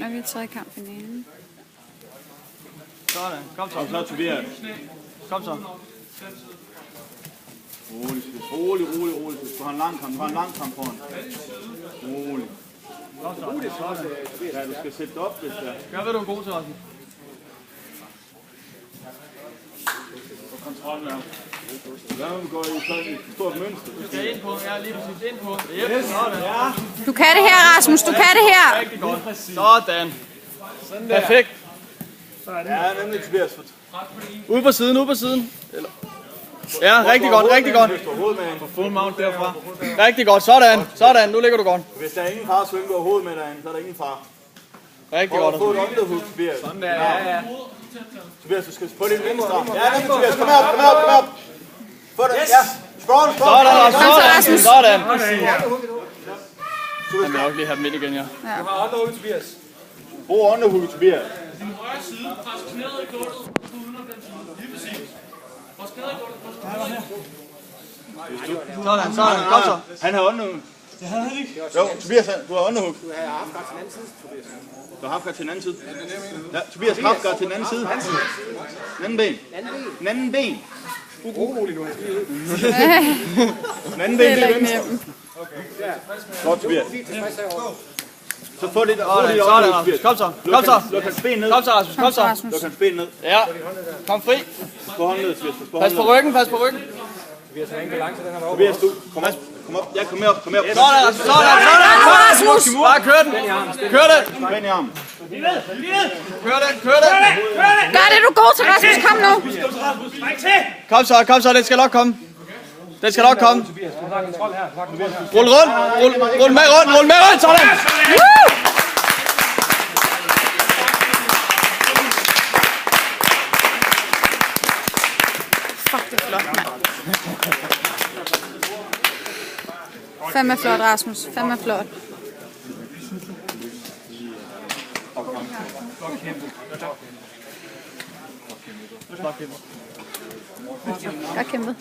begynder vi tredjekamp-finalen. Sådan, kom så. Kom så, Tobias. Kom så. Rolig. Du har en lang kamp foran. Rolig. Kom så. Ja, du skal sætte det op, hvis det er. Gør, hvad du er god til, Rasmus. Kontrol med ham. Hvad om vi går i sådan et stort mønster? Du skal ind på, ja, lige præcis ind på. Yes, sådan. Ja. Du kan det her, Rasmus. Du kan det her. Rigtig godt. Sådan. Perfekt. Ja, nemlig Tobias. Ude på siden. Eller. Ja, rigtig godt. På Full mount derfra. Rigtig godt. Sådan. Nu ligger du godt. Hvis der er ingen far, så du overhovedet med derinde, så er der ingen far. Rigtig godt. Få et underhook, Tobias. Sådan der, ja. Tobias, du skal på din venstre. Ja, nemlig Tobias. Kom op. Få det. Ja. Skål. Sådan. Han vil nok lige have dem ind igen, ja. Du har underhook, Tobias. Brug underhook, Tobias. Din højre side, pres knæet i gulvet, og stå uden om den side. Lige præcis. Pres knæet i gulvet, pres knæet i gulvet. Sådan. Kom så. Han har underhook. Det havde han ikke. Jo, Tobias, du har underhook. Du har halfguard til den anden side, Tobias. Du har halfguard til den anden side. Ja, Tobias, halfguard til den anden side. Den anden ben. Den anden ben. Urolig nu, han skal lige ud. Den anden ben, det er venstre. nemt. Godt, Tobias. Så få lidt Sådan, underhook, Rasmus. Kom så. Luk hans ben ned. Kom så, Rasmus. Luk hans ben ned. Ja. Kom fri. På håndledet, Tobias. Pas på ryggen. Tobias har ingen balance, den har du Tobias, du. Kom op. Ja, kom op. Sådan, Rasmus. Bare kør den. Ben i armen. Kør den. Gør det, du er god til, Rasmus. Kom nu. Kom så. Det skal nok komme. Tobias, du har kontrol her. Rul med rundt. Sådan. Fuck, det er flot, mand. Fandme flot, Rasmus. Fandme flot. Godt kæmpet.